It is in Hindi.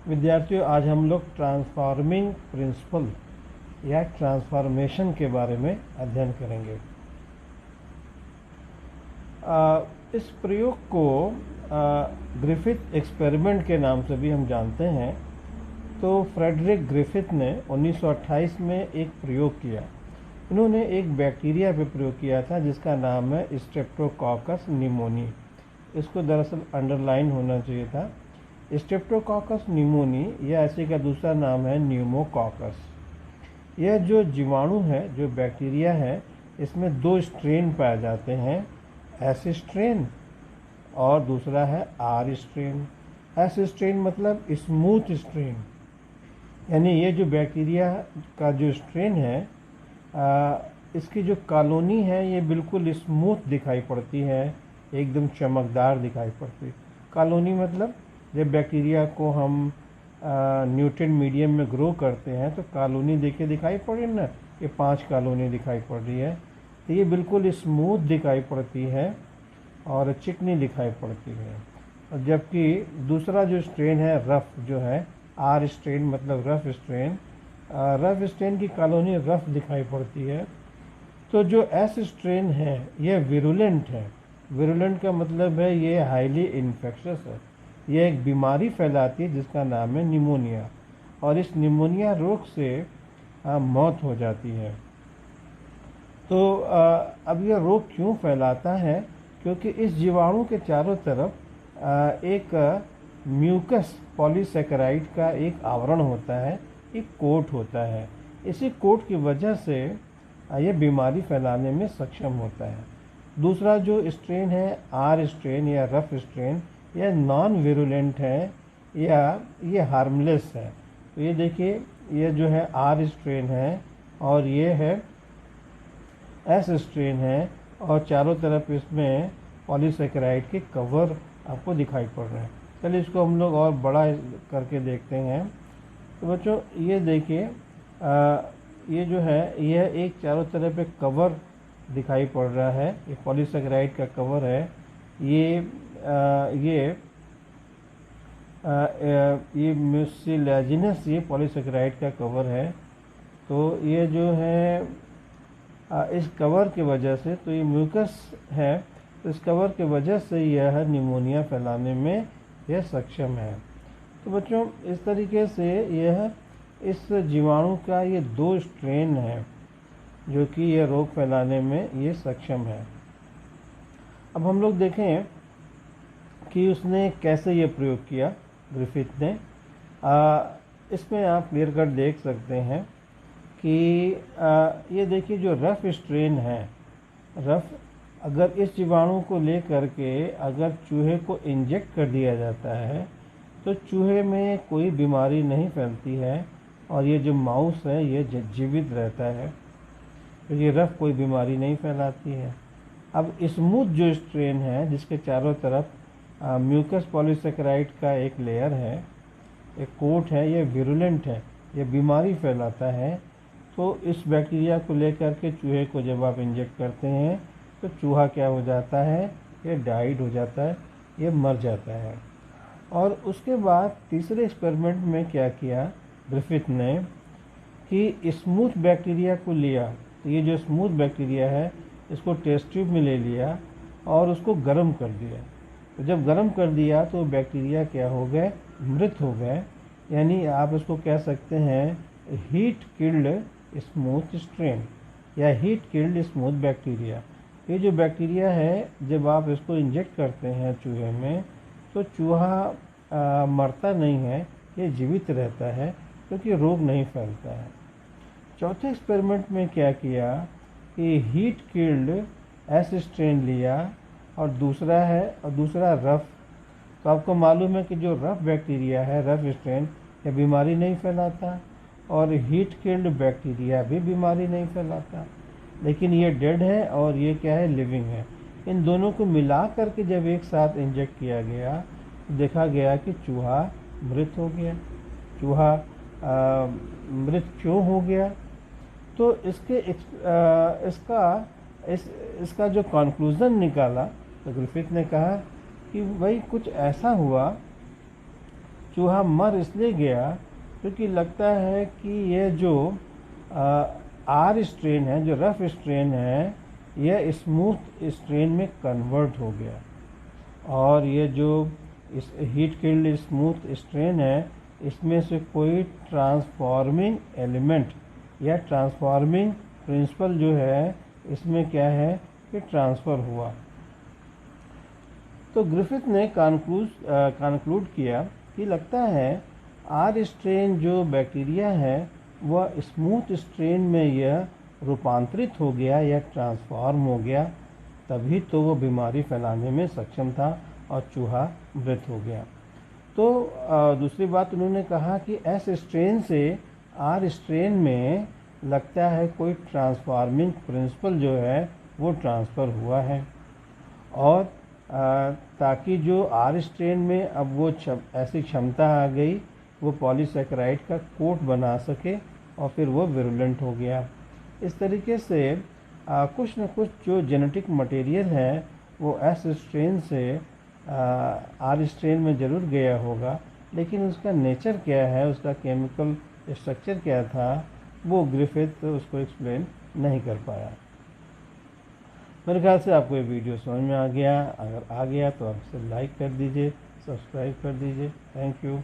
विद्यार्थियों, आज हम लोग ट्रांसफॉर्मिंग प्रिंसिपल या ट्रांसफॉर्मेशन के बारे में अध्ययन करेंगे। इस प्रयोग को ग्रिफिथ एक्सपेरिमेंट के नाम से भी हम जानते हैं। तो फ्रेडरिक ग्रिफिथ ने 1928 में एक प्रयोग किया। इन्होंने एक बैक्टीरिया पे प्रयोग किया था जिसका नाम है स्ट्रेप्टोकॉकस निमोनी। इसको दरअसल अंडरलाइन होना चाहिए था। स्ट्रेप्टोकॉकस निमोनी या ऐसे का दूसरा नाम है न्यूमोकॉकस। यह जो जीवाणु है, जो बैक्टीरिया है, इसमें दो स्ट्रेन पाए जाते हैं, एस स्ट्रेन और दूसरा है आर स्ट्रेन। एस स्ट्रेन मतलब स्मूथ स्ट्रेन, यानी ये जो बैक्टीरिया का जो स्ट्रेन है इसकी जो कॉलोनी है ये बिल्कुल स्मूथ दिखाई पड़ती है, एकदम चमकदार दिखाई पड़ती है। कॉलोनी मतलब जब बैक्टीरिया को हम न्यूट्रिएंट मीडियम में ग्रो करते हैं तो कॉलोनी देखे दिखाई पड़ी ना, ये 5 कॉलोनी दिखाई पड़ रही है। तो ये बिल्कुल स्मूथ दिखाई पड़ती है और चिकनी दिखाई पड़ती है। और जबकि दूसरा जो स्ट्रेन है रफ, जो है आर स्ट्रेन मतलब रफ स्ट्रेन, रफ स्ट्रेन की कॉलोनी रफ दिखाई पड़ती है। तो जो एस स्ट्रेन है ये विरुलेंट है। विरुलेंट का मतलब है ये हाईली इन्फेक्शस है, ये एक बीमारी फैलाती है जिसका नाम है निमोनिया, और इस निमोनिया रोग से मौत हो जाती है। तो अब यह रोग क्यों फैलाता है? क्योंकि इस जीवाणु के चारों तरफ एक म्यूकस पॉलीसेकेराइड का एक आवरण होता है, एक कोट होता है। इसी कोट की वजह से यह बीमारी फैलाने में सक्षम होता है। दूसरा जो स्ट्रेन है आर स्ट्रेन या रफ स्ट्रेन, यह नॉन विरुलेंट है या ये हार्मलेस है। तो ये देखिए, ये जो है आर स्ट्रेन है और ये है एस स्ट्रेन है, और चारों तरफ इसमें पॉलीसेकेराइड के कवर आपको दिखाई पड़ रहे हैं। चलिए इसको हम लोग और बड़ा करके देखते हैं। तो बच्चों ये देखिए, ये जो है यह एक चारों तरफ एक कवर दिखाई पड़ रहा है, ये पॉलीसेकेराइड का कवर है। ये म्यूसिलेजिनस ये पॉलीसेकेराइड का कवर है। तो ये जो है इस कवर की वजह से, तो ये म्यूकस है, तो इस कवर की वजह से यह निमोनिया फैलाने में यह सक्षम है। तो बच्चों इस तरीके से यह इस जीवाणु का ये 2 स्ट्रेन है जो कि यह रोग फैलाने में ये सक्षम है। अब हम लोग देखें कि उसने कैसे ये प्रयोग किया ग्रिफिथ ने। इसमें आप क्लियर कट देख सकते हैं कि ये देखिए जो रफ स्ट्रेन है, रफ, अगर इस जीवाणु को ले करके अगर चूहे को इंजेक्ट कर दिया जाता है तो चूहे में कोई बीमारी नहीं फैलती है और ये जो माउस है ये जीवित रहता है, तो ये रफ कोई बीमारी नहीं फैलाती है। अब स्मूथ जो स्ट्रेन है जिसके चारों तरफ म्यूकस पॉलीसेकेराइड का एक लेयर है, एक कोट है, ये विरुलेंट है, ये बीमारी फैलाता है। तो इस बैक्टीरिया को लेकर के चूहे को जब आप इंजेक्ट करते हैं तो चूहा क्या हो जाता है, ये डाइड हो जाता है, ये मर जाता है। और उसके बाद तीसरे एक्सपेरिमेंट में क्या किया ग्रिफिथ ने कि स्मूथ बैक्टीरिया को लिया, तो ये जो स्मूथ बैक्टीरिया है इसको टेस्ट ट्यूब में ले लिया और उसको गर्म कर दिया। तो जब गर्म कर दिया तो बैक्टीरिया क्या हो गए, मृत हो गए। यानी आप इसको कह सकते हैं हीट किल्ड स्मूथ स्ट्रेन या हीट किल्ड स्मूथ बैक्टीरिया। ये जो बैक्टीरिया है जब आप इसको इंजेक्ट करते हैं चूहे में तो चूहा मरता नहीं है, ये जीवित रहता है क्योंकि रोग नहीं फैलता है। चौथे एक्सपेरिमेंट में क्या किया कि हीट किल्ड एस स्ट्रेन लिया और दूसरा रफ। तो आपको मालूम है कि जो रफ बैक्टीरिया है, रफ स्ट्रेन, ये बीमारी नहीं फैलाता और हीट किल्ड बैक्टीरिया भी बीमारी नहीं फैलाता, लेकिन ये डेड है और ये क्या है, लिविंग है। इन दोनों को मिला करके जब एक साथ इंजेक्ट किया गया तो देखा गया कि चूहा मृत हो गया। चूहा मृत क्यों हो गया? तो इसका जो कंक्लूज़न निकाला तो ग्रिफिथ ने कहा कि भाई कुछ ऐसा हुआ चूहा मर इसलिए गया क्योंकि लगता है कि ये जो आर स्ट्रेन है, जो रफ स्ट्रेन है, यह स्मूथ स्ट्रेन में कन्वर्ट हो गया, और ये जो इस हीट किल्ड स्मूथ स्ट्रेन है, इसमें से कोई ट्रांसफॉर्मिंग एलिमेंट या ट्रांसफॉर्मिंग प्रिंसिपल जो है इसमें क्या है कि ट्रांसफ़र हुआ। तो ग्रिफिथ ने कंक्लूड किया कि लगता है आर स्ट्रेन जो बैक्टीरिया है वह स्मूथ स्ट्रेन में यह रूपांतरित हो गया या ट्रांसफॉर्म हो गया, तभी तो वो बीमारी फैलाने में सक्षम था और चूहा मृत हो गया। तो दूसरी बात उन्होंने कहा कि एस स्ट्रेन से आर स्ट्रेन में लगता है कोई ट्रांसफॉर्मिंग प्रिंसिपल जो है वो ट्रांसफ़र हुआ है, और ताकि जो आर स्ट्रेन में अब वो ऐसी क्षमता आ गई वो पॉलीसेकेराइड का कोट बना सके और फिर वो विरुलेंट हो गया। इस तरीके से कुछ न कुछ जो जेनेटिक मटेरियल है वो एस स्ट्रेन से आर स्ट्रेन में ज़रूर गया होगा, लेकिन उसका नेचर क्या है, उसका केमिकल स्ट्रक्चर क्या था, वो ग्रिफिथ उसको एक्सप्लेन नहीं कर पाया। मेरे ख्याल से आपको ये वीडियो समझ में आ गया। अगर आ गया तो आप इसे लाइक कर दीजिए, सब्सक्राइब कर दीजिए। Thank you.